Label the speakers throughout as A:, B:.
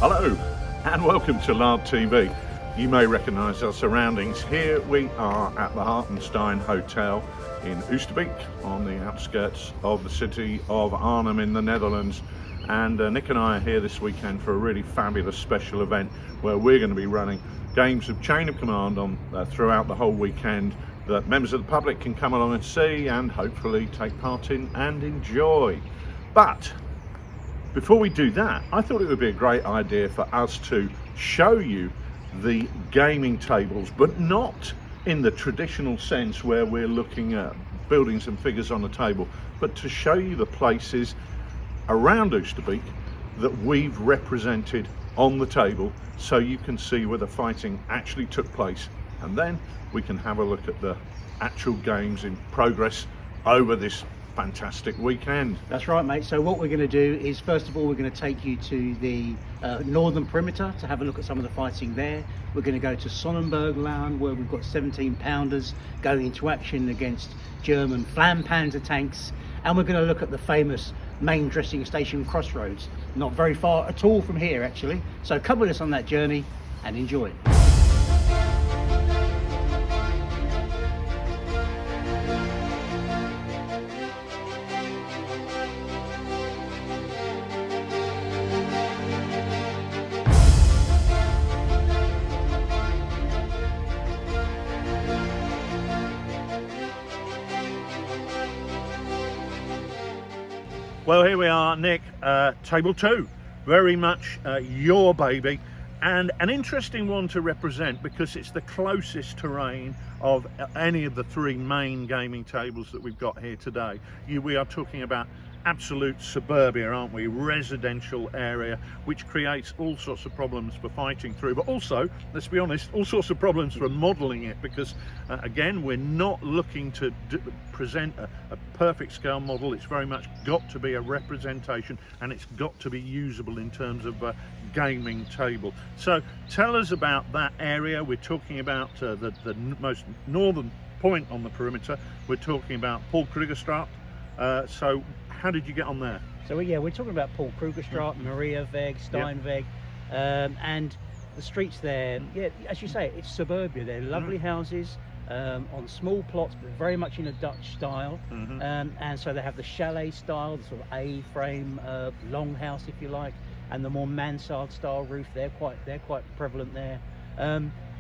A: Hello and welcome to Lard TV. You may recognise our surroundings. Here we are at the Hartenstein Hotel in Oosterbeek on the outskirts of the city of Arnhem in the Netherlands. And Nick and I are here this weekend for a really fabulous special event where we're going to be running games of Chain of Command on throughout the whole weekend that members of the public can come along and see and hopefully take part in and enjoy. But before we do that, I thought it would be a great idea for us to show you the gaming tables, but not in the traditional sense where we're looking at buildings and figures on a table, but to show you the places around Oosterbeek that we've represented on the table so you can see where the fighting actually took place, and then we can have a look at the actual games in progress over this fantastic weekend.
B: That's right, mate. So what we're going to do is, first of all, we're going to take you to the northern perimeter to have a look at some of the fighting there. We're going to go to Sonnenberg Land, where we've got 17-pounders going into action against German Flammpanzer tanks, and we're going to look at the famous main dressing station Crossroads, not very far at all from here actually. So come with us on that journey and enjoy it.
A: Well, here we are, Nick, table 2, very much your baby, and an interesting one to represent because it's the closest terrain of any of the 3 main gaming tables that we've got here today. We are talking about absolute suburbia, aren't we? Residential area, which creates all sorts of problems for fighting through, but also, let's be honest, all sorts of problems for modelling it, because again, we're not looking to present a perfect scale model. It's very much got to be a representation, and it's got to be usable in terms of a gaming table. So tell us about that area. We're talking about the most northern point on the perimeter. We're talking about Paul Krugerstraat. So how did you get on there?
B: So yeah, we're talking about Paul Krugerstraat, Maria Weg, Steinweg, and the streets there. Yeah, as you say, it's suburbia. They're lovely houses on small plots, but very much in a Dutch style. And so they have the chalet style, the sort of A-frame longhouse, if you like, and the more mansard style roof. They're quite prevalent there.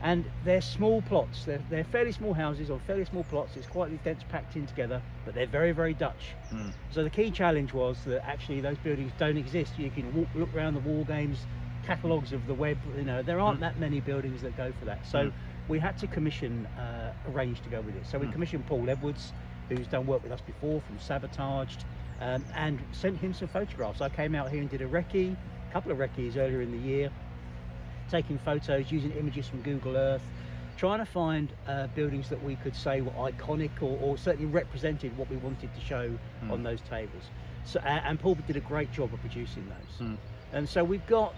B: And they're small plots. They're fairly small houses on fairly small plots. It's quite dense, packed in together, but they're very, very Dutch. So the key challenge was that actually those buildings don't exist. You can look around the war games catalogues of the web. You know, there aren't that many buildings that go for that. So we had to commission a range to go with it. So we commissioned Paul Edwards, who's done work with us before from Sabotaged, and sent him some photographs. I came out here and did a couple of recce's earlier in the year, taking photos, using images from Google Earth, trying to find buildings that we could say were iconic or certainly represented what we wanted to show on those tables. So, and Paul did a great job of producing those. And so we've got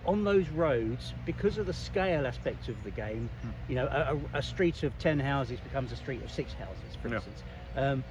B: on those roads, because of the scale aspect of the game, you know, a street of 10 houses becomes a street of 6 houses, for instance.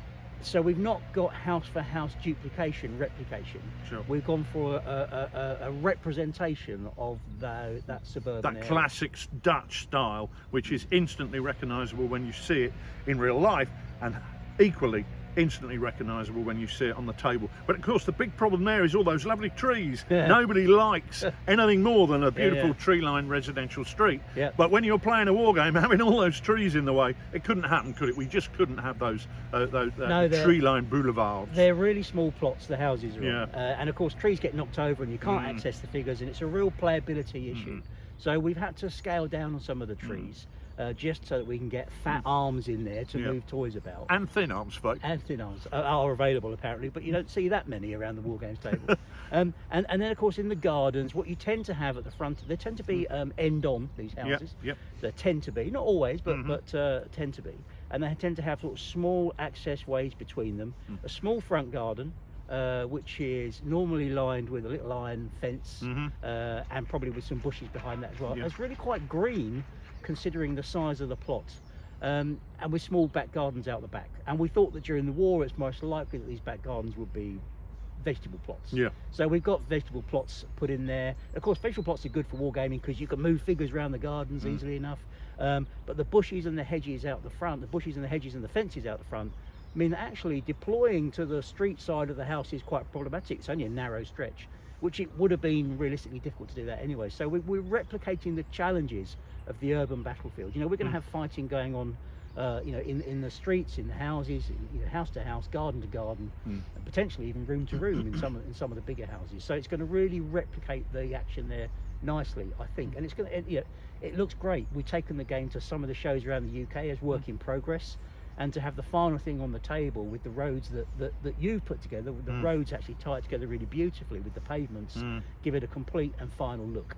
B: So we've not got house for house replication. We've gone for a representation of that suburban area.
A: Classic Dutch style, which is instantly recognisable when you see it in real life, and equally instantly recognisable when you see it on the table. But of course the big problem there is all those lovely trees. Nobody likes anything more than a beautiful tree-lined residential street. But when you're playing a war game, having all those trees in the way, it couldn't happen, could it? We just couldn't have those tree-lined boulevards.
B: They're really small plots, the houses are on. And of course trees get knocked over and you can't access the figures, and it's a real playability issue. So we've had to scale down on some of the trees. Just so that we can get fat arms in there to move toys about.
A: And thin arms, folks.
B: And thin arms are available apparently, but you don't see that many around the war games table. And then of course in the gardens, what you tend to have at the front, they tend to be end-on, these houses. They tend to be, not always, but tend to be. And they tend to have sort of small access ways between them, a small front garden, which is normally lined with a little iron fence, and probably with some bushes behind that as well. It's really quite green, considering the size of the plot, and with small back gardens out the back. And we thought that during the war it's most likely that these back gardens would be vegetable plots.
A: Yeah.
B: So we've got vegetable plots put in there. Of course, vegetable plots are good for wargaming because you can move figures around the gardens easily enough. But the bushes and the hedges out the front, the bushes and the hedges and the fences out the front, mean that actually deploying to the street side of the house is quite problematic. It's only a narrow stretch, which it would have been realistically difficult to do that anyway. So we're replicating the challenges of the urban battlefield. You know, we're going to have fighting going on, you know, in the streets, in the houses, you know, house to house, garden to garden, and potentially even room to room in some of the bigger houses. So it's going to really replicate the action there nicely, I think, and it's going to, you know, it looks great. We've taken the game to some of the shows around the UK as work in progress. And to have the final thing on the table with the roads that you've put together, the roads actually tie it together really beautifully with the pavements, give it a complete and final look.